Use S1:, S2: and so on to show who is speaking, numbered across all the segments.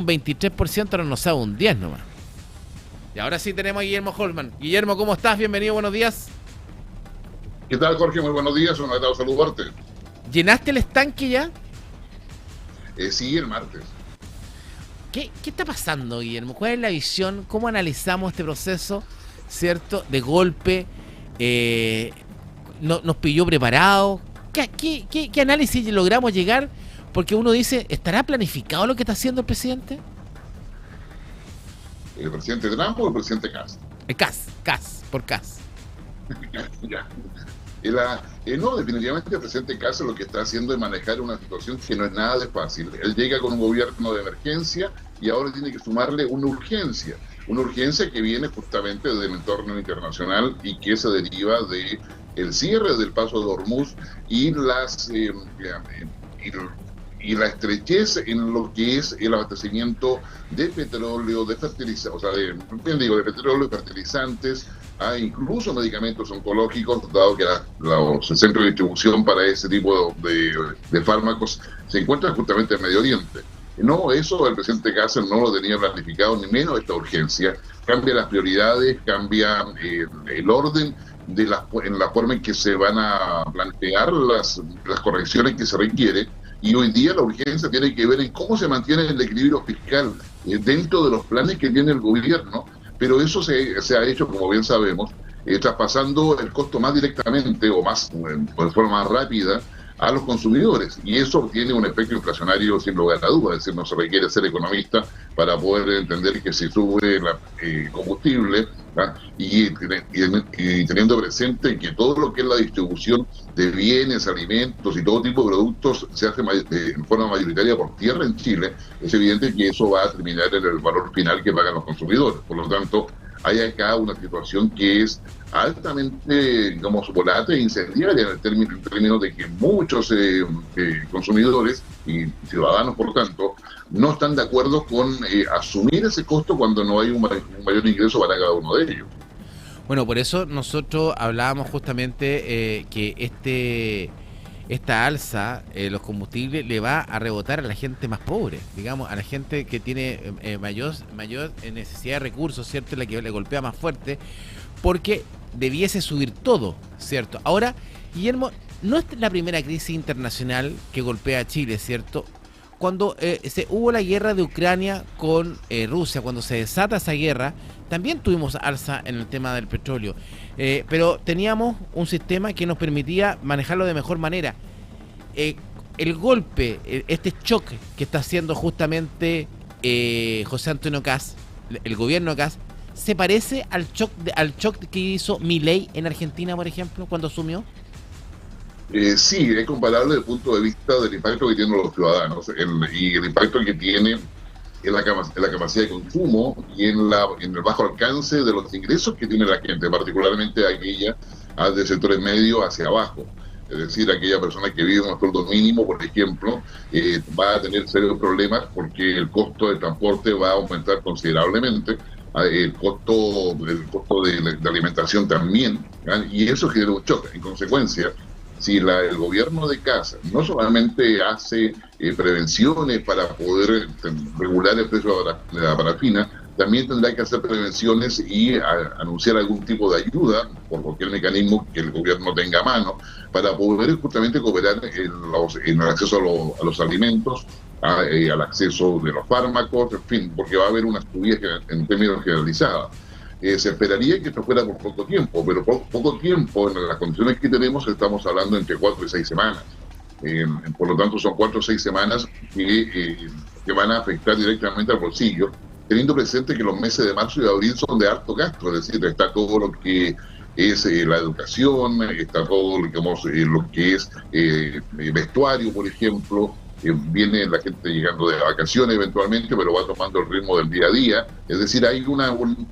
S1: un 23%, ahora nos sabe un 10% nomás. Y ahora sí tenemos a Guillermo Holman. Guillermo, ¿cómo estás? Bienvenido, buenos días.
S2: ¿Qué tal, Jorge? Muy buenos días, un agrado saludarte.
S1: ¿Llenaste el estanque ya?
S2: Sí, el martes.
S1: ¿Qué está pasando, Guillermo? ¿Cuál es la visión? ¿Cómo analizamos este proceso, cierto? De golpe, nos pilló preparados. ¿Qué análisis logramos llegar? Porque uno dice, ¿estará planificado lo que está haciendo el presidente?
S2: ¿El presidente Trump o el presidente Cast?
S1: Por Cas.
S2: Ya. No, definitivamente el presidente Cast lo que está haciendo es manejar una situación que no es nada de fácil. Él llega con un gobierno de emergencia y ahora tiene que sumarle una urgencia que viene justamente del entorno internacional y que se deriva de el cierre del paso de Hormuz y la estrechez en lo que es el abastecimiento de petróleo, de fertilizantes, o sea, de petróleo, fertilizantes, incluso medicamentos oncológicos, dado que los centros de distribución para ese tipo de fármacos se encuentran justamente en Medio Oriente. No, eso el presidente Kasser no lo tenía planificado, ni menos esta urgencia. Cambia las prioridades, cambia el orden en la forma en que se van a plantear las correcciones que se requiere. Y hoy día la urgencia tiene que ver en cómo se mantiene el equilibrio fiscal dentro de los planes que tiene el gobierno, pero eso se ha hecho, como bien sabemos, traspasando el costo más directamente o más de forma más rápida a los consumidores, y eso tiene un efecto inflacionario sin lugar a dudas. Es decir, no se requiere ser economista para poder entender que si sube el combustible, y teniendo presente que todo lo que es la distribución de bienes, alimentos y todo tipo de productos se hace en forma mayoritaria por tierra en Chile, es evidente que eso va a terminar en el valor final que pagan los consumidores. Por lo tanto, hay acá una situación que es altamente, digamos, volátil e incendiaria en términos de que muchos consumidores y ciudadanos, por tanto, no están de acuerdo con asumir ese costo cuando no hay un mayor ingreso para cada uno de ellos.
S1: Bueno, por eso nosotros hablábamos justamente que esta alza, los combustibles, le va a rebotar a la gente más pobre, digamos, a la gente que tiene mayor necesidad de recursos, ¿cierto? La que le golpea más fuerte, porque debiese subir todo, ¿cierto? Ahora, Guillermo, no es la primera crisis internacional que golpea a Chile, ¿cierto? Cuando hubo la guerra de Ucrania con Rusia, cuando se desata esa guerra, también tuvimos alza en el tema del petróleo, pero teníamos un sistema que nos permitía manejarlo de mejor manera. El golpe, este choque que está haciendo justamente José Antonio Kast, el gobierno Kast, ¿se parece al shock que hizo Milei en Argentina, por ejemplo, cuando asumió?
S2: Sí, es comparable desde el punto de vista del impacto que tienen los ciudadanos y el impacto que tiene en la capacidad de consumo y en el bajo alcance de los ingresos que tiene la gente, particularmente aquella de sectores medios hacia abajo. Es decir, aquella persona que vive en un sueldo mínimo, por ejemplo, va a tener serios problemas porque el costo de transporte va a aumentar considerablemente, el costo de alimentación también, y eso genera un shock. En consecuencia, si el gobierno de Kast no solamente hace prevenciones para poder regular el precio de la parafina, también tendrá que hacer prevenciones y anunciar algún tipo de ayuda por cualquier mecanismo que el gobierno tenga a mano para poder justamente cooperar en el acceso a los alimentos, al acceso de los fármacos, en fin, porque va a haber una subida en términos generalizadas. Se esperaría que esto fuera por poco tiempo, pero poco tiempo en las condiciones que tenemos estamos hablando entre 4 y 6 semanas. Por lo tanto, son 4 o 6 semanas que van a afectar directamente al bolsillo, teniendo presente que los meses de marzo y de abril son de alto gasto, es decir, está todo lo que es la educación, está todo, digamos, lo que es vestuario, por ejemplo. Viene la gente llegando de vacaciones eventualmente, pero va tomando el ritmo del día a día. Es decir, hay en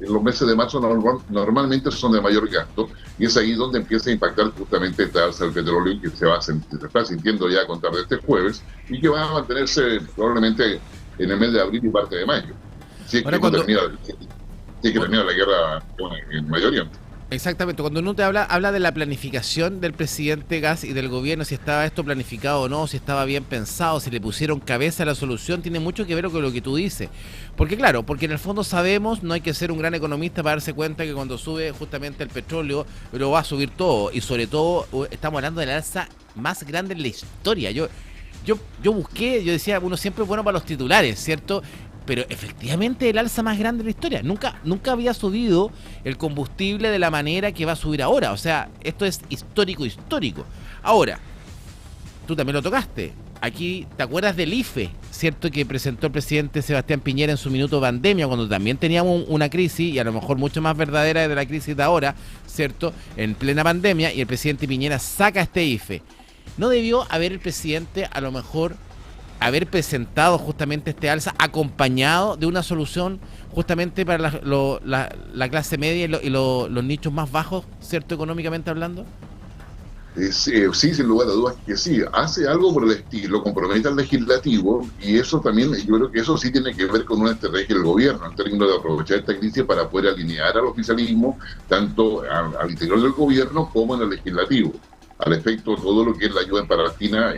S2: los meses de marzo normalmente son de mayor gasto, y es ahí donde empieza a impactar justamente esta alza del petróleo que se está sintiendo ya a contar de este jueves y que va a mantenerse probablemente en el mes de abril y parte de mayo. Si es que termina la guerra en Medio Oriente.
S1: Exactamente, cuando uno te habla de la planificación del presidente Gas y del gobierno, si estaba esto planificado o no, si estaba bien pensado, si le pusieron cabeza a la solución, tiene mucho que ver con lo que tú dices. Porque claro, porque en el fondo sabemos, no hay que ser un gran economista para darse cuenta que cuando sube justamente el petróleo, lo va a subir todo. Y sobre todo, estamos hablando de la alza más grande en la historia. Yo busqué, yo decía, uno siempre es bueno para los titulares, ¿cierto? Pero efectivamente el alza más grande de la historia. Nunca había subido el combustible de la manera que va a subir ahora. O sea, esto es histórico. Ahora, tú también lo tocaste. Aquí, ¿te acuerdas del IFE? ¿Cierto? Que presentó el presidente Sebastián Piñera en su minuto pandemia, cuando también teníamos una crisis, y a lo mejor mucho más verdadera de la crisis de ahora, ¿cierto? En plena pandemia, y el presidente Piñera saca este IFE. ¿No debió haber el presidente a lo mejor haber presentado justamente este alza acompañado de una solución justamente para la clase media y los nichos más bajos, ¿cierto? Económicamente hablando.
S2: Sí, sin lugar a dudas que sí. Hace algo por el estilo, compromete al legislativo, y eso también, yo creo que eso sí tiene que ver con una estrategia del gobierno, en términos de aprovechar esta crisis para poder alinear al oficialismo, tanto al interior del gobierno como en el legislativo. Al efecto, todo lo que es la ayuda en parafina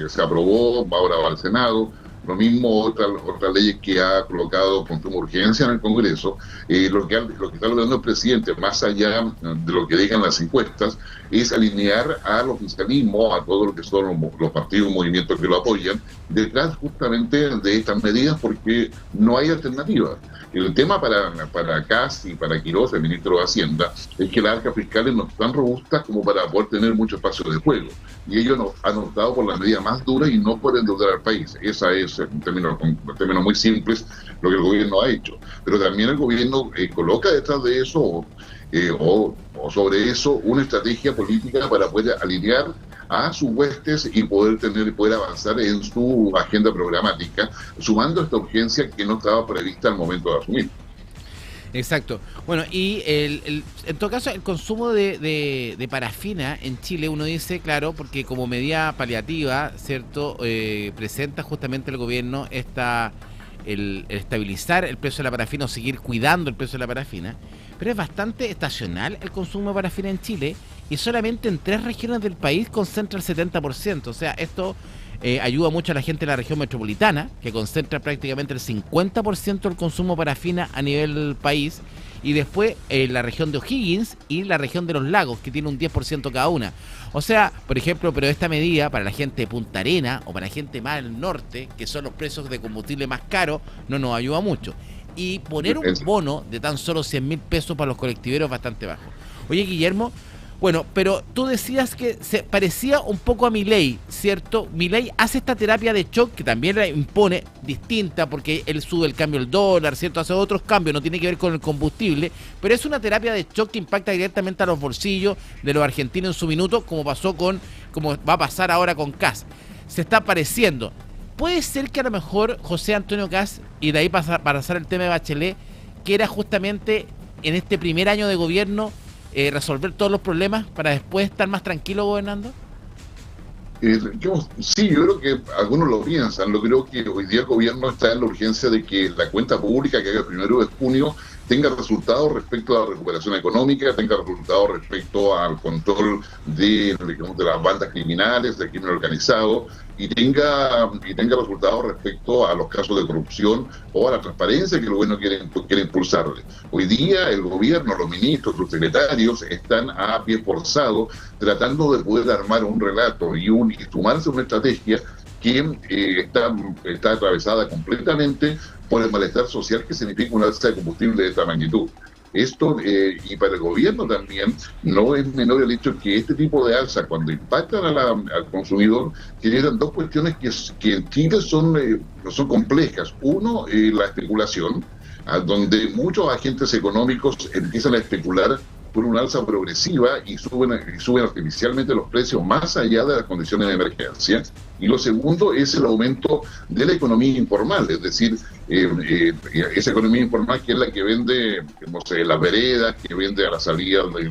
S2: se aprobó, ahora va al Senado. Lo mismo otras leyes que ha colocado con suma urgencia en el Congreso. Lo que está logrando el presidente, más allá de lo que digan las encuestas, es alinear al oficialismo, a todo lo que son los partidos y movimientos que lo apoyan, detrás justamente de estas medidas, porque no hay alternativa. El tema para Kast y para Quirós, el ministro de Hacienda, es que las arcas fiscales no están robustas como para poder tener mucho espacio de juego. Y ellos han optado por las medidas más duras y no por endeudar al país. Esa es, en términos muy simples, lo que el gobierno ha hecho. Pero también el gobierno coloca detrás de eso o sobre eso una estrategia política para poder alinear a sus huestes y poder avanzar en su agenda programática, sumando esta urgencia que no estaba prevista al momento de asumir.
S1: Exacto. Bueno, y en todo caso, el consumo de parafina en Chile, uno dice, claro, porque como medida paliativa, ¿cierto? Presenta justamente el gobierno el estabilizar el precio de la parafina o seguir cuidando el precio de la parafina, pero es bastante estacional el consumo de parafina en Chile y solamente en 3 regiones del país concentra el 70%. O sea, esto ayuda mucho a la gente de la región metropolitana, que concentra prácticamente el 50% del consumo de parafina a nivel país, y después la región de O'Higgins y la región de los lagos, que tiene un 10% cada una. O sea, por ejemplo, pero esta medida para la gente de Punta Arena o para la gente más del norte, que son los precios de combustible más caros, no nos ayuda mucho. Y poner un bono de tan solo 100.000 pesos para los colectiveros es bastante bajo. Oye, Guillermo, bueno, pero tú decías que se parecía un poco a Milei, ¿cierto? Milei hace esta terapia de shock que también la impone, distinta, porque él sube el cambio del dólar, ¿cierto? Hace otros cambios, no tiene que ver con el combustible, pero es una terapia de shock que impacta directamente a los bolsillos de los argentinos en su minuto, como va a pasar ahora con Kast. Se está pareciendo. Puede ser que a lo mejor José Antonio Kast, y de ahí para pasar el tema de Bachelet, que era justamente en este primer año de gobierno, resolver todos los problemas para después estar más tranquilo gobernando?
S2: Yo creo que algunos lo piensan. Yo creo que hoy día el gobierno está en la urgencia de que la cuenta pública que haga el 1 de junio tenga resultados respecto a la recuperación económica, tenga resultados respecto al control de las bandas criminales, del crimen organizado, y tenga resultados respecto a los casos de corrupción o a la transparencia que el gobierno quiere impulsarle. Hoy día el gobierno, los ministros, los secretarios están a pie forzado tratando de poder armar un relato y sumarse a una estrategia que está atravesada completamente por el malestar social que significa una alza de combustible de esta magnitud. Esto, y para el gobierno también, no es menor el hecho que este tipo de alza, cuando impactan al consumidor, generan dos cuestiones que en Chile son complejas. Uno, la especulación, donde muchos agentes económicos empiezan a especular por una alza progresiva y suben artificialmente los precios más allá de las condiciones de emergencia. Y lo segundo es el aumento de la economía informal, es decir, esa economía informal que es la que vende, no sé, las veredas, que vende a la salida de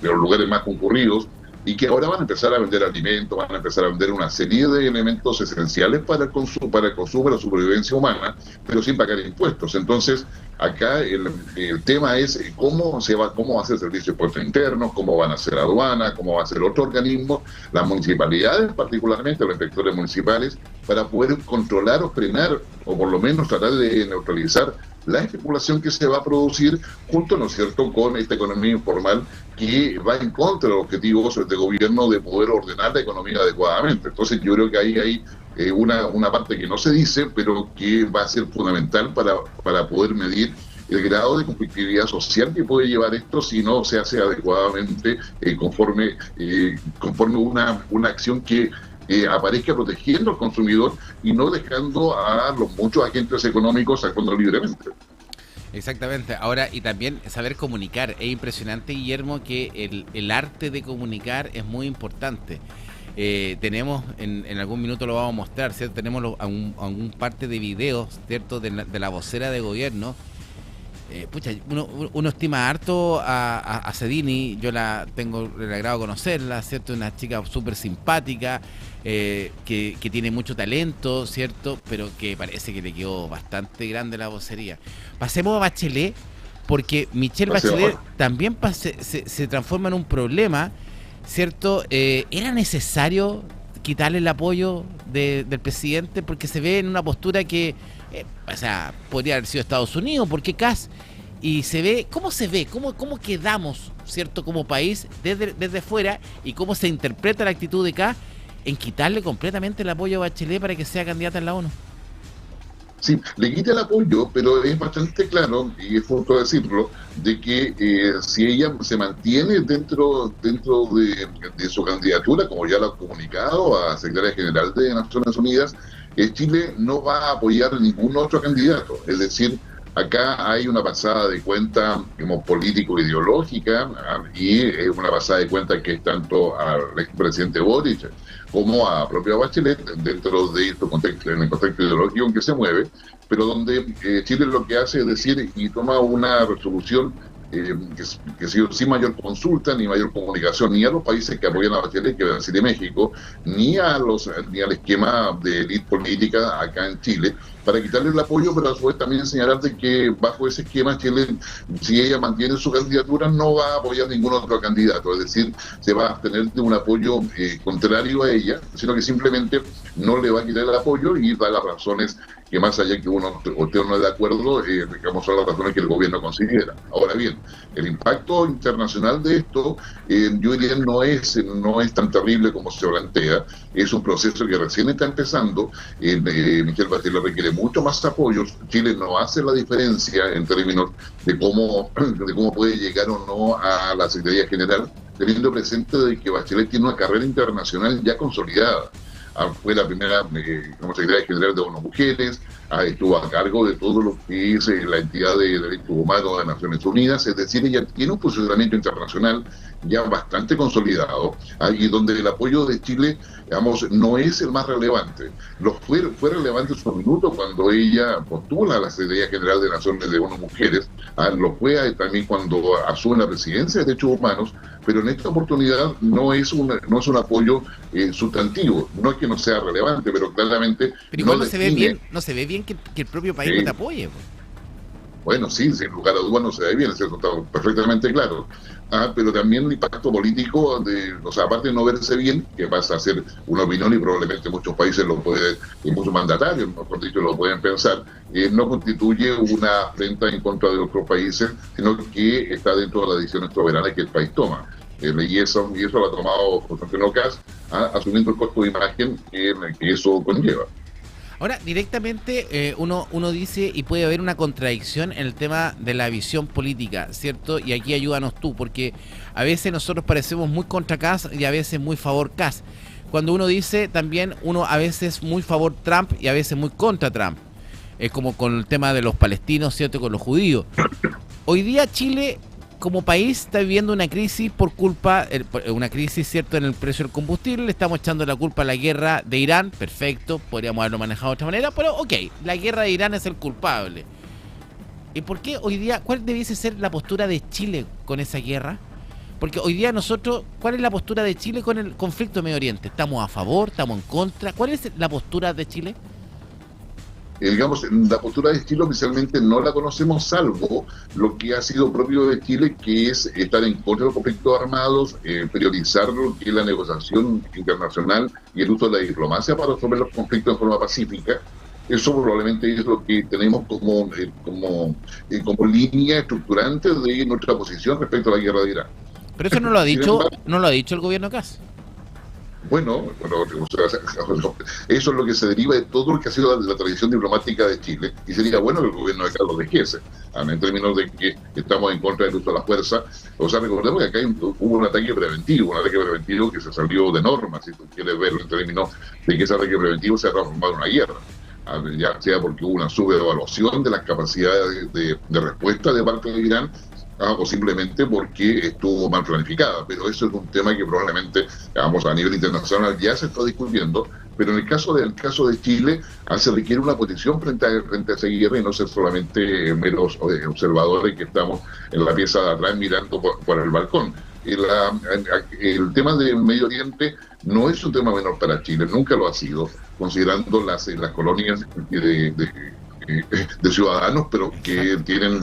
S2: los lugares más concurridos, y que ahora van a empezar a vender alimentos, van a empezar a vender una serie de elementos esenciales para el consumo, la supervivencia humana, pero sin pagar impuestos. Entonces, acá el tema es cómo va a ser el servicio de impuestos internos, cómo van a ser aduanas, cómo va a ser otro organismo, las municipalidades particularmente, los inspectores municipales, para poder controlar o frenar, o por lo menos tratar de neutralizar la especulación que se va a producir junto, ¿no es cierto?, con esta economía informal que va en contra de los objetivos de gobierno de poder ordenar la economía adecuadamente. Entonces yo creo que ahí hay una parte que no se dice, pero que va a ser fundamental para poder medir el grado de conflictividad social que puede llevar esto si no se hace adecuadamente conforme una acción que aparezca protegiendo al consumidor y no dejando a los muchos agentes económicos actuando libremente.
S1: Exactamente. Ahora, y también saber comunicar. Es impresionante, Guillermo, que el arte de comunicar es muy importante. Tenemos, en algún minuto lo vamos a mostrar, ¿cierto? Tenemos algún parte de videos, ¿cierto?, de la vocera de gobierno. Uno estima harto a Cedini. Yo tengo el agrado de conocerla, ¿cierto? Una chica súper simpática, que tiene mucho talento, ¿cierto? Pero que parece que le quedó bastante grande la vocería. Pasemos a Bachelet, porque Michelle Bachelet también se transforma en un problema, ¿cierto? ¿Era necesario quitarle el apoyo del presidente? Porque se ve en una postura que podría haber sido Estados Unidos, porque Kass, y ¿cómo quedamos, ¿cierto?, como país desde fuera, y cómo se interpreta la actitud de Kass en quitarle completamente el apoyo a Bachelet para que sea candidata en la ONU.
S2: Sí, le quita el apoyo, pero es bastante claro, y es justo decirlo, de que si ella se mantiene dentro de su candidatura, como ya lo ha comunicado a Secretaria General de Naciones Unidas, Chile no va a apoyar ningún otro candidato. Es decir, acá hay una pasada de cuenta, digamos, político-ideológica, y una pasada de cuenta que es tanto al expresidente Boric como a propia Bachelet dentro de este contexto, en el contexto ideológico en que se mueve, pero donde Chile lo que hace es decir y toma una resolución que sin mayor consulta ni mayor comunicación ni a los países que apoyan a Bachelet, que Brasil y México, ni al esquema de élite política acá en Chile, para quitarle el apoyo, pero a su vez también señalar de que bajo ese esquema Chile, si ella mantiene su candidatura, no va a apoyar ningún otro candidato, es decir, se va a abstener de un apoyo contrario a ella, sino que simplemente no le va a quitar el apoyo y da las razones que, más allá que uno usted no es de acuerdo, digamos, son las razones que el gobierno considera. Ahora bien, el impacto internacional de esto, yo diría, no es tan terrible como se plantea. Es un proceso que recién está empezando. Michelle Bachelet requiere mucho más apoyos. Chile no hace la diferencia en términos de cómo puede llegar o no a la Secretaría General, teniendo presente de que Bachelet tiene una carrera internacional ya consolidada. Fue la primera secretaria general de ONU Mujeres, estuvo a cargo de todo lo que es la entidad de derechos humanos de Naciones Unidas, es decir, ella tiene un posicionamiento internacional ya bastante consolidado, y donde el apoyo de Chile, digamos, no es el más relevante. Fue relevante en su minuto cuando ella postula a la Secretaría General de Naciones de ONU Mujeres, lo fue también cuando asume la presidencia de Derechos Humanos, pero en esta oportunidad no es un apoyo sustantivo. No es que no sea relevante, pero claramente
S1: pero igual no se ve bien que el propio país no te apoye, pues.
S2: Bueno, sí, sin lugar a dudas no se ve bien, es cierto, está perfectamente claro. Pero también el impacto político, aparte de no verse bien, que pasa a ser una opinión y probablemente muchos países muchos mandatarios, mejor dicho, lo pueden pensar, no constituye una afrenta en contra de otros países, sino que está dentro de las decisiones soberanas que el país toma. Y eso lo ha tomado Constantino Kass, asumiendo el costo de imagen que eso conlleva.
S1: Ahora, directamente uno dice, y puede haber una contradicción en el tema de la visión política, ¿cierto? Y aquí ayúdanos tú, porque a veces nosotros parecemos muy contra Kass y a veces muy favor Kass. Cuando uno dice también, uno a veces muy favor Trump y a veces muy contra Trump. Es como con el tema de los palestinos, ¿cierto? Con los judíos. Hoy día Chile, como país, está viviendo una crisis una crisis, ¿cierto?, en el precio del combustible. Le estamos echando la culpa a la guerra de Irán. Perfecto, podríamos haberlo manejado de otra manera, pero ok, la guerra de Irán es el culpable. ¿Y por qué hoy día, cuál debiese ser la postura de Chile con esa guerra? Porque hoy día nosotros, ¿cuál es la postura de Chile con el conflicto de Medio Oriente? ¿Estamos a favor? ¿Estamos en contra? ¿Cuál es la postura de Chile?
S2: Digamos, la postura de Chile oficialmente no la conocemos, salvo lo que ha sido propio de Chile, que es estar en contra de los conflictos armados, priorizar lo que es la negociación internacional y el uso de la diplomacia para resolver los conflictos de forma pacífica. Eso probablemente es lo que tenemos como línea estructurante de nuestra posición respecto a la guerra de Irán.
S1: Pero eso no lo ha dicho, no lo ha dicho el gobierno Kast.
S2: Bueno, eso es lo que se deriva de todo lo que ha sido la tradición diplomática de Chile, y sería bueno que el gobierno de acá lo dijese, en términos de que estamos en contra del uso de la fuerza. O sea, recordemos que acá hubo un ataque preventivo que se salió de norma, si tú quieres verlo en términos de que ese ataque preventivo se ha transformado en una guerra, ya sea porque hubo una subevaluación de las capacidades de respuesta de parte de Irán, o simplemente porque estuvo mal planificada. Pero eso es un tema que probablemente, a nivel internacional ya se está discutiendo, pero en el caso de Chile se requiere una posición frente a esa guerra y no ser solamente meros observadores que estamos en la pieza de atrás mirando por el balcón. El tema del Medio Oriente no es un tema menor para Chile, nunca lo ha sido, considerando las colonias de ciudadanos, pero que tienen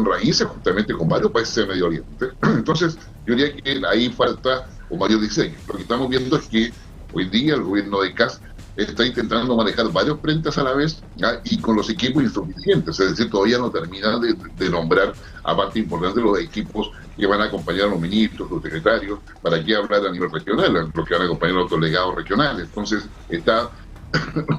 S2: raíces justamente con varios países del Medio Oriente. Entonces, yo diría que ahí falta un mayor diseño. Lo que estamos viendo es que hoy día el gobierno de Kast está intentando manejar varios frentes a la vez, y con los equipos insuficientes, es decir, todavía no termina de nombrar a parte importante de los equipos que van a acompañar a los ministros, los secretarios, para qué hablar a nivel regional, los que van a acompañar a los delegados regionales. Entonces, está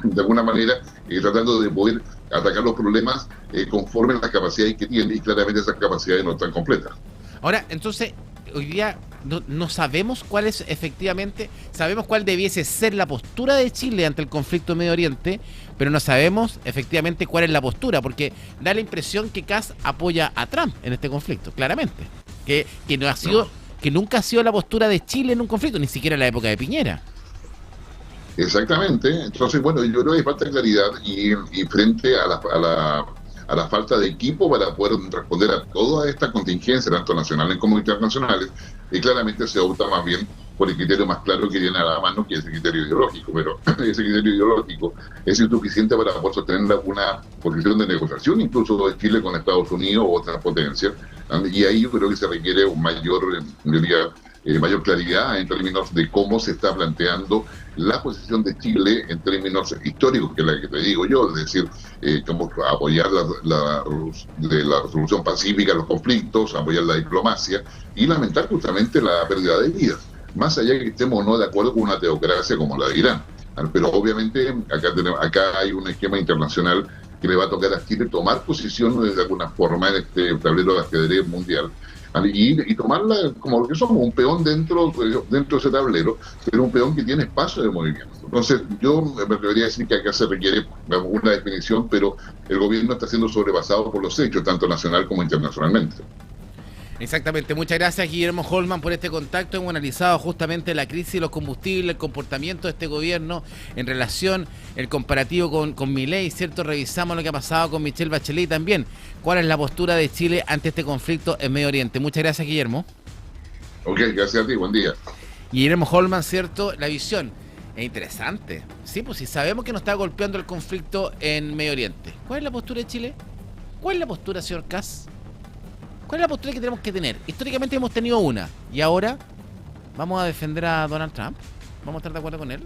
S2: de alguna manera tratando de poder atacar los problemas conforme a las capacidades que tiene, y claramente esas capacidades no están completas.
S1: Ahora, entonces, hoy día no sabemos cuál es efectivamente, sabemos cuál debiese ser la postura de Chile ante el conflicto de Medio Oriente, pero no sabemos efectivamente cuál es la postura, porque da la impresión que Kast apoya a Trump en este conflicto, claramente, que no ha sido, que nunca ha sido la postura de Chile en un conflicto, ni siquiera en la época de Piñera.
S2: Exactamente. Entonces, bueno, yo creo que falta claridad y frente a la falta de equipo para poder responder a toda esta contingencia, tanto nacionales como internacionales, y claramente se opta más bien por el criterio más claro que viene a la mano, que es el criterio ideológico. Pero ese criterio ideológico es insuficiente para poder sostener una posición de negociación, incluso de Chile con Estados Unidos u otras potencias. Y ahí yo creo que se requiere un mayor claridad en términos de cómo se está planteando la posición de Chile en términos históricos, que es la que te digo yo, es decir, cómo apoyar la resolución pacífica de los conflictos, apoyar la diplomacia y lamentar justamente la pérdida de vidas, más allá de que estemos o no de acuerdo con una teocracia como la de Irán. Pero obviamente acá hay un esquema internacional que le va a tocar a Chile tomar posición de alguna forma en este tablero de ajedrez mundial, y tomarla como lo que somos, un peón dentro de ese tablero, pero un peón que tiene espacio de movimiento. Entonces, yo me atrevería a decir que acá se requiere una definición, pero el gobierno está siendo sobrepasado por los hechos, tanto nacional como internacionalmente.
S1: Exactamente, muchas gracias Guillermo Holman por este contacto. Hemos analizado justamente la crisis de los combustibles, el comportamiento de este gobierno en relación, el comparativo con Milei, ¿cierto? Revisamos lo que ha pasado con Michelle Bachelet y también cuál es la postura de Chile ante este conflicto en Medio Oriente. Muchas gracias, Guillermo.
S2: Ok, gracias a ti, buen día.
S1: Guillermo Holman, ¿cierto? La visión es interesante. Sí, pues si sabemos que nos está golpeando el conflicto en Medio Oriente, ¿cuál es la postura de Chile? ¿Cuál es la postura, señor Kast? ¿Cuál es la postura que tenemos que tener? Históricamente hemos tenido una. ¿Y ahora vamos a defender a Donald Trump? ¿Vamos a estar de acuerdo con él?